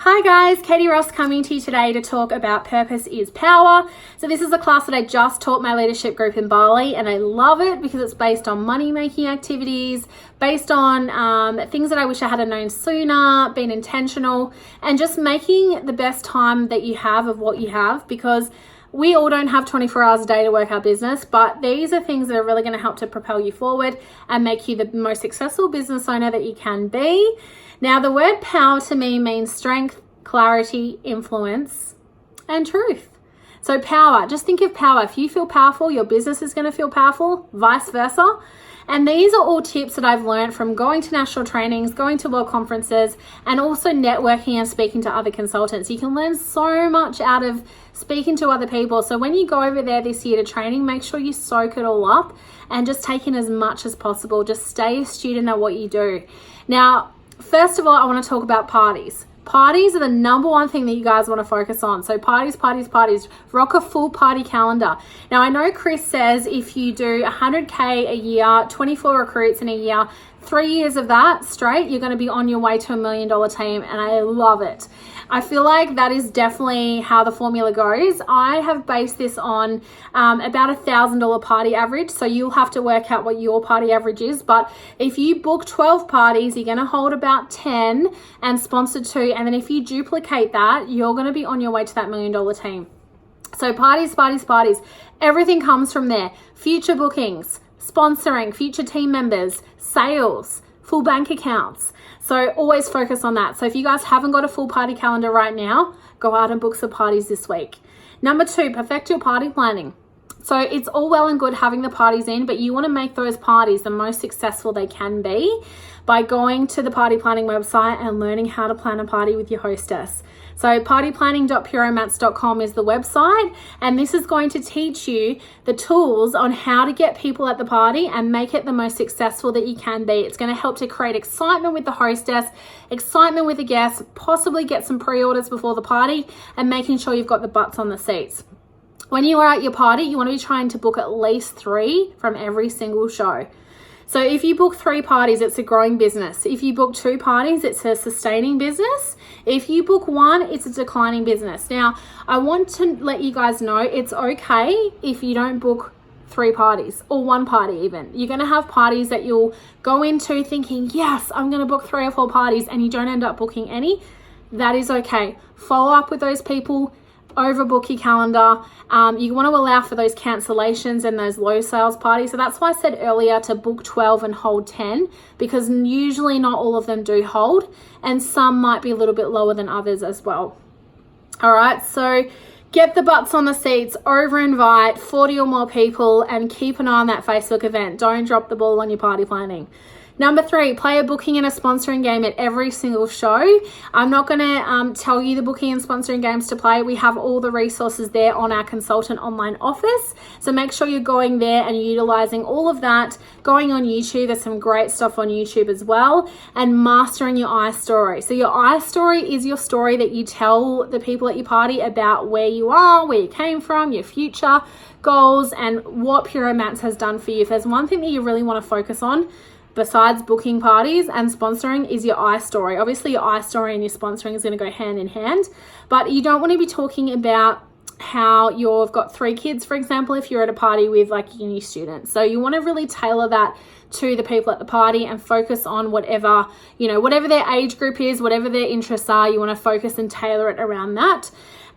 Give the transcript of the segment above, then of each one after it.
Hi guys, Katy Ross coming to you today to talk about Purpose is Power. So this is a class that I just taught my leadership group in Bali, and I love it because it's based on money-making activities, based on things that I wish I had known sooner, being intentional, and just making the best time that you have of what you have, because we all don't have 24 hours a day to work our business, but these are things that are really going to help to propel you forward and make you the most successful business owner that you can be. Now, the word power to me means strength, clarity, influence, and truth. So power, just think of power. If you feel powerful, your business is going to feel powerful, vice versa. And these are all tips that I've learned from going to national trainings, going to world conferences, and also networking and speaking to other consultants. You can learn so much out of speaking to other people. So when you go over there this year to training, make sure you soak it all up and just take in as much as possible. Just stay a student at what you do. Now, first of all, I want to talk about parties. Parties are the number one thing that you guys want to focus on. So parties. Rock a full party calendar. Now, I know Chris says if you do 100K a year, 24 recruits in a year, 3 years of that straight, you're going to be on your way to $1 million team, and I love it. I feel like that is definitely how the formula goes. I have based this on about $1,000 party average, so you'll have to work out what your party average is. But if you book 12 parties, you're going to hold about 10 and sponsor 2, and then if you duplicate that, you're going to be on your way to that $1 million team. So parties. Everything comes from there. Future bookings, sponsoring, future team members, sales, full bank accounts. So always focus on that. So if you guys haven't got a full party calendar right now, go out and book some parties this week. Number 2, perfect your party planning. So it's all well and good having the parties in, but you want to make those parties the most successful they can be by going to the party planning website and learning how to plan a party with your hostess. So partyplanning.puromats.com is the website, and this is going to teach you the tools on how to get people at the party and make it the most successful that you can be. It's going to help to create excitement with the hostess, excitement with the guests, possibly get some pre-orders before the party, and making sure you've got the butts on the seats. When you are at your party, you want to be trying to book at least 3 from every single show. So if you book 3 parties, it's a growing business. If you book 2 parties, it's a sustaining business. If you book 1, it's a declining business. Now, I want to let you guys know it's okay if you don't book 3 parties or 1 party even. You're going to have parties that you'll go into thinking, yes, I'm going to book 3 or 4 parties, and you don't end up booking any. That is okay. Follow up with those people. Overbook your calendar. You want to allow for those cancellations and those low sales parties. So that's why I said earlier to book 12 and hold 10, because usually not all of them do hold, and some might be a little bit lower than others as well. All right, so get the butts on the seats, over invite 40 or more people, and keep an eye on that Facebook event. Don't drop the ball on your party planning. Number 3, play a booking and a sponsoring game at every single show. I'm not going to tell you the booking and sponsoring games to play. We have all the resources there on our consultant online office. So make sure you're going there and utilizing all of that. Going on YouTube, there's some great stuff on YouTube as well. And mastering your I story. So your I story is your story that you tell the people at your party about where you are, where you came from, your future goals, and what Puromats has done for you. If there's one thing that you really want to focus on, besides booking parties and sponsoring, is your I story. Obviously, your I story and your sponsoring is going to go hand in hand, but you don't want to be talking about how you've got 3 kids, for example, if you're at a party with like uni students. So you want to really tailor that to the people at the party and focus on whatever their age group is, whatever their interests are. You want to focus and tailor it around that.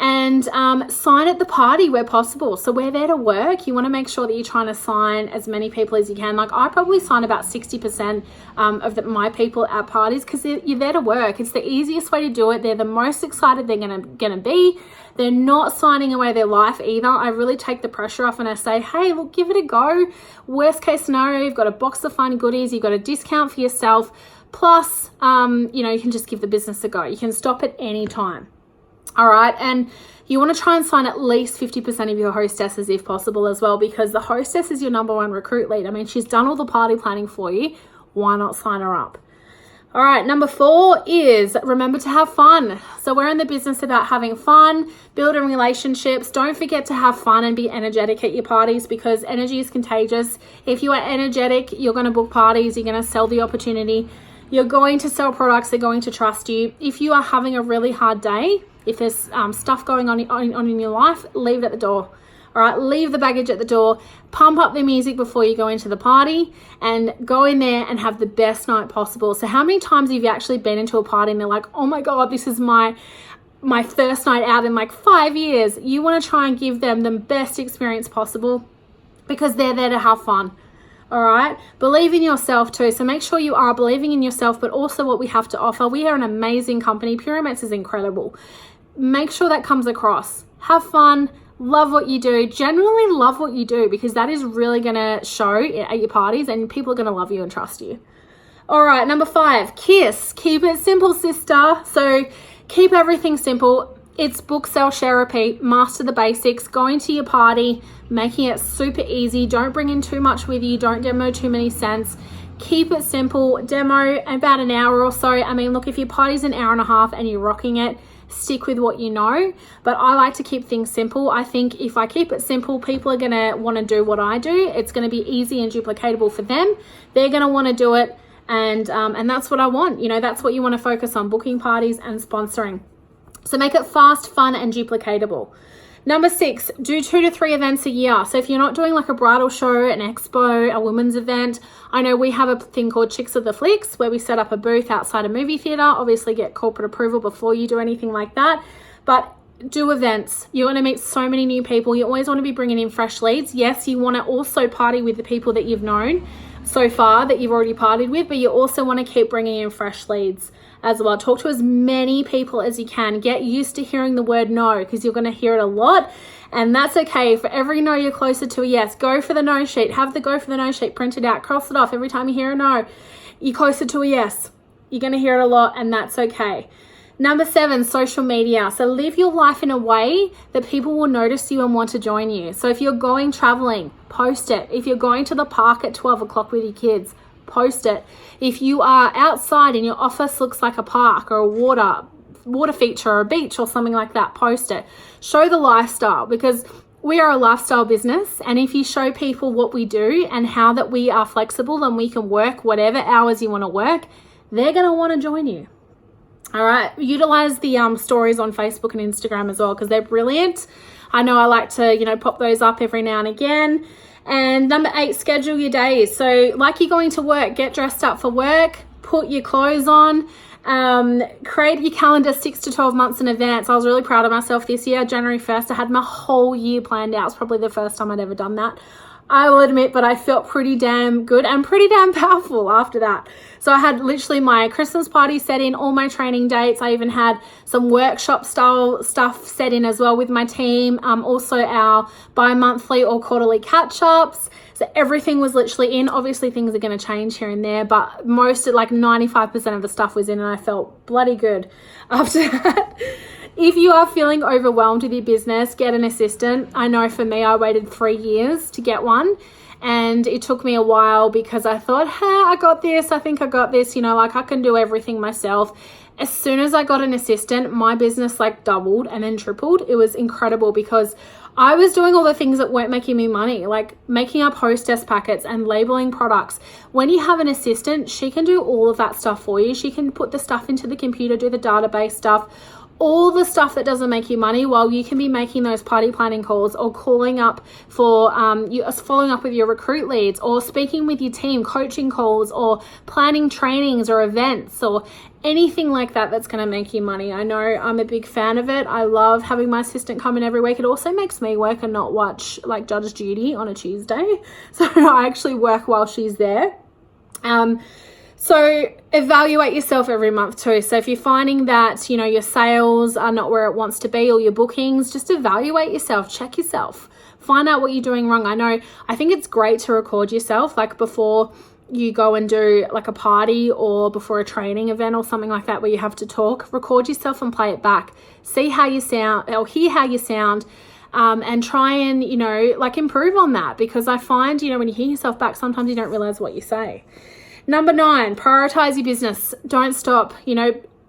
And sign at the party where possible. So we're there to work. You want to make sure that you're trying to sign as many people as you can. Like I probably sign about 60% of my people at parties, because you're there to work. It's the easiest way to do it. They're the most excited they're gonna be. They're not signing away their life either. I really take the pressure off and I say, hey, look, give it a go. Worst case scenario, you've got a box of fun goodies. You've got a discount for yourself. Plus, you can just give the business a go. You can stop at any time. All right, and you want to try and sign at least 50% of your hostesses if possible as well, because the hostess is your number 1 recruit lead. I mean, she's done all the party planning for you. Why not sign her up? All right, number 4 is remember to have fun. So we're in the business about having fun, building relationships. Don't forget to have fun and be energetic at your parties, because energy is contagious. If you are energetic, you're going to book parties. You're going to sell the opportunity. You're going to sell products. They're going to trust you. If you are having a really hard day, if there's stuff going on in your life, leave it at the door. All right, leave the baggage at the door, pump up the music before you go into the party, and go in there and have the best night possible. So how many times have you actually been into a party and they're like, oh my God, this is my first night out in like 5 years. You want to try and give them the best experience possible because they're there to have fun. All right, believe in yourself too. So make sure you are believing in yourself, but also what we have to offer. We are an amazing company. Puromets is incredible. Make sure that comes across. Have fun. Love what you do. Genuinely love what you do, because that is really going to show at your parties and people are going to love you and trust you. All right, number 5, KISS. Keep it simple, sister. So keep everything simple. It's book, sell, share, repeat. Master the basics. Going to your party, making it super easy. Don't bring in too much with you. Don't demo too many cents. Keep it simple. Demo about an hour or so. I mean, look, if your party's an hour and a half and you're rocking it, stick with what you know. But I like to keep things simple. I think if I keep it simple, people are going to want to do what I do. It's going to be easy and duplicatable for them. They're going to want to do it. And that's what I want. You know, that's what you want to focus on, booking parties and sponsoring. So make it fast, fun, and duplicatable. Number 6, do 2 to 3 events a year. So if you're not doing like a bridal show, an expo, a women's event, I know we have a thing called Chicks of the Flicks where we set up a booth outside a movie theater. Obviously get corporate approval before you do anything like that. But do events. You want to meet so many new people. You always want to be bringing in fresh leads. Yes, you want to also party with the people that you've known so far that you've already partied with, but you also want to keep bringing in fresh leads as well. Talk to as many people as you can. Get used to hearing the word no, because you're going to hear it a lot, and that's okay. For every no, you're closer to a yes. Go for the no sheet. Have the go for the no sheet printed out. Cross it off. Every time you hear a no, you're closer to a yes. You're going to hear it a lot, and that's okay. Number 7, social media. So live your life in a way that people will notice you and want to join you. So if you're going traveling, post it. If you're going to the park at 12 o'clock with your kids, post it. If you are outside and your office looks like a park or a water feature or a beach or something like that, post it. Show the lifestyle, because we are a lifestyle business, and if you show people what we do and how that we are flexible and we can work whatever hours you want to work, they're going to want to join you. All right, utilize the stories on Facebook and Instagram as well, because they're brilliant. I know I like to, pop those up every now and again. And number 8, schedule your days. So like you're going to work, get dressed up for work, put your clothes on, create your calendar 6 to 12 months in advance. I was really proud of myself this year. January 1st, I had my whole year planned out. It's probably the first time I'd ever done that, I will admit, but I felt pretty damn good and pretty damn powerful after that. So I had literally my Christmas party set in, all my training dates. I even had some workshop style stuff set in as well with my team. Also our bi-monthly or quarterly catch-ups. So everything was literally in. Obviously things are going to change here and there, but most, like 95% of the stuff was in, and I felt bloody good after that. If you are feeling overwhelmed with your business, get an assistant. I know for me, I waited 3 years to get one, and it took me a while because I thought, I got this. I think I got this, like I can do everything myself. As soon as I got an assistant, my business like doubled and then tripled. It was incredible because I was doing all the things that weren't making me money, like making up hostess packets and labeling products. When you have an assistant, she can do all of that stuff for you. She can put the stuff into the computer, do the database stuff, all the stuff that doesn't make you money, while you can be making those party planning calls or calling up for following up with your recruit leads, or speaking with your team, coaching calls, or planning trainings or events, or anything like that that's going to make you money. I know I'm a big fan of it. I love having my assistant come in every week. It also makes me work and not watch like Judge Judy on a Tuesday. So I actually work while she's there. So evaluate yourself every month too. So if you're finding that, your sales are not where it wants to be, or your bookings, just evaluate yourself, check yourself, find out what you're doing wrong. I think it's great to record yourself, like before you go and do like a party or before a training event or something like that where you have to talk, record yourself and play it back. See how you sound, or hear how you sound. And try and, improve on that, because I find, when you hear yourself back, sometimes you don't realize what you say. Number 9, prioritize your business. Don't stop.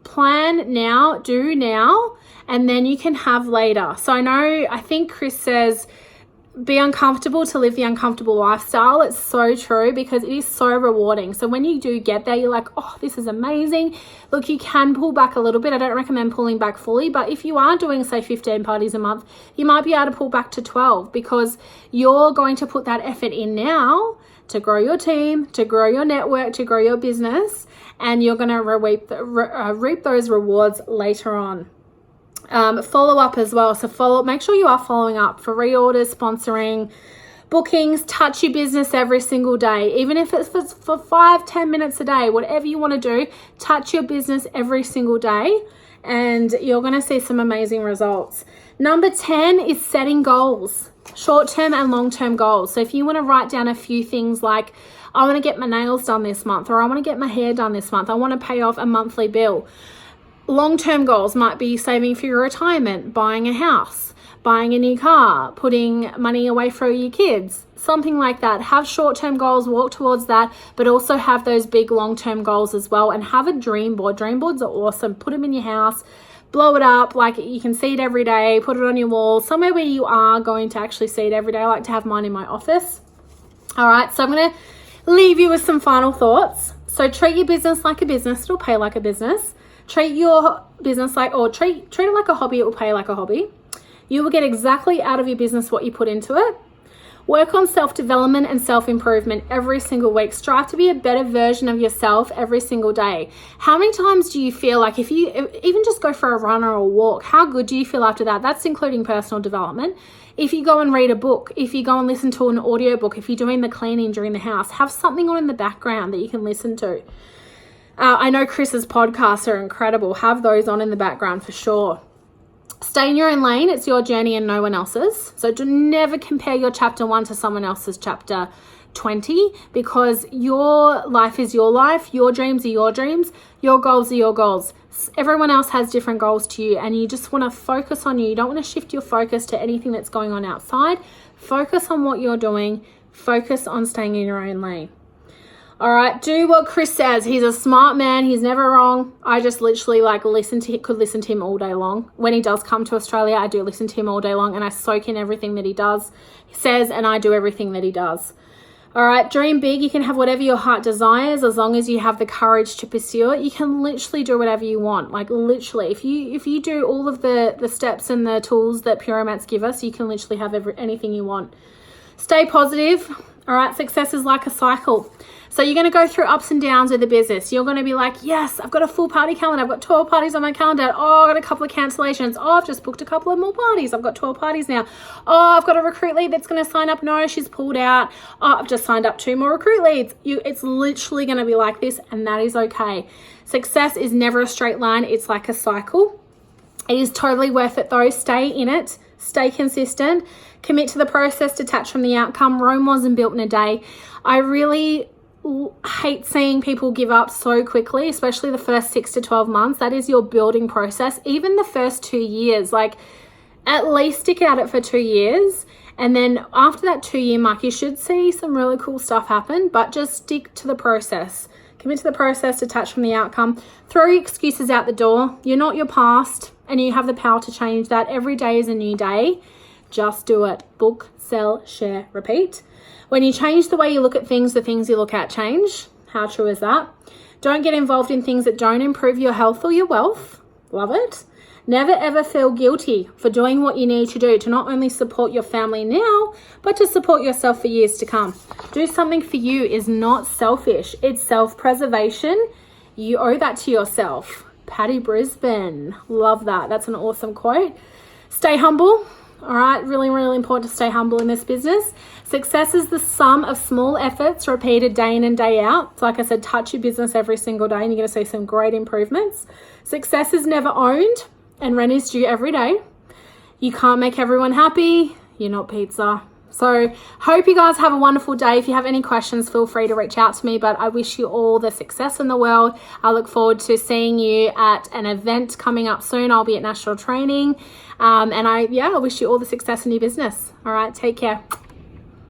Plan now, do now, and then you can have later. So I think Chris says be uncomfortable to live the uncomfortable lifestyle. It's so true, because it is so rewarding. So when you do get there, you're like, oh, this is amazing. Look, you can pull back a little bit. I don't recommend pulling back fully, but if you are doing, say, 15 parties a month, you might be able to pull back to 12, because you're going to put that effort in now to grow your team, to grow your network, to grow your business, and you're going to reap those rewards later on. Follow up as well. So make sure you are following up for reorders, sponsoring, bookings. Touch your business every single day, even if it's for 5-10 minutes a day, whatever you want to do, touch your business every single day, and you're going to see some amazing results. Number 10 is setting goals, short-term and long-term goals. So if you want to write down a few things like, I want to get my nails done this month, or I want to get my hair done this month, I want to pay off a monthly bill. Long-term goals might be saving for your retirement, buying a house, buying a new car, putting money away for your kids, something like that. Have short-term goals, walk towards that, but also have those big long-term goals as well, and have a dream board. Dream boards are awesome. Put them in your house, blow it up, like you can see it every day, put it on your wall, somewhere where you are going to actually see it every day. I like to have mine in my office. All right, so I'm going to leave you with some final thoughts. So treat your business like a business. It'll pay like a business. Treat your business treat it like a hobby. It will pay like a hobby. You will get exactly out of your business what you put into it. Work on self-development and self-improvement every single week. Strive to be a better version of yourself every single day. How many times do you feel like, if you even just go for a run or a walk, how good do you feel after that? That's including personal development. If you go and read a book, if you go and listen to an audiobook, if you're doing the cleaning during the house, have something on in the background that you can listen to. I know Chris's podcasts are incredible. Have those on in the background for sure. Stay in your own lane. It's your journey and no one else's. So do never compare your chapter 1 to someone else's chapter 20, because your life is your life. Your dreams are your dreams. Your goals are your goals. Everyone else has different goals to you, and you just want to focus on you. You don't want to shift your focus to anything that's going on outside. Focus on what you're doing. Focus on staying in your own lane. All right, do what Chris says. He's a smart man. He's never wrong. I just literally could listen to him all day long. When he does come to Australia, I do listen to him all day long, and I soak in everything that he says, and I do everything that he does. All right, dream big. You can have whatever your heart desires, as long as you have the courage to pursue it. You can literally do whatever you want. Like literally, if you do all of the steps and the tools that Puromats give us, you can literally have anything you want. Stay positive. All right, success is like a cycle. So you're going to go through ups and downs with the business. You're going to be like, yes, I've got a full party calendar. I've got 12 parties on my calendar. Oh, I've got a couple of cancellations. Oh, I've just booked a couple of more parties. I've got 12 parties now. Oh, I've got a recruit lead that's going to sign up. No, she's pulled out. Oh, I've just signed up 2 more recruit leads. It's literally going to be like this, and that is okay. Success is never a straight line. It's like a cycle. It is totally worth it though. Stay in it. Stay consistent. Commit to the process. Detach from the outcome. Rome wasn't built in a day. I really hate seeing people give up so quickly, especially the first 6 to 12 months. That is your building process. Even the first 2 years, like at least stick at it for 2 years. And then after that 2-year mark, you should see some really cool stuff happen, but just stick to the process. Commit to the process, detach from the outcome. Throw your excuses out the door. You're not your past, and you have the power to change that. Every day is a new day. Just do it. Book, sell, share, repeat. When you change the way you look at things, the things you look at change. How true is that? Don't get involved in things that don't improve your health or your wealth. Love it. Never ever feel guilty for doing what you need to do to not only support your family now, but to support yourself for years to come. Do something for you is not selfish. It's self-preservation. You owe that to yourself. Patty Brisbane. Love that. That's an awesome quote. Stay humble. All right, really, really important to stay humble in this business. Success is the sum of small efforts repeated day in and day out. So like I said, touch your business every single day and you're going to see some great improvements. Success is never owned and rent is due every day. You can't make everyone happy. You're not pizza. So hope you guys have a wonderful day. If you have any questions, feel free to reach out to me, but I wish you all the success in the world. I look forward to seeing you at an event coming up soon. I'll be at National Training. And I wish you all the success in your business. All right, take care.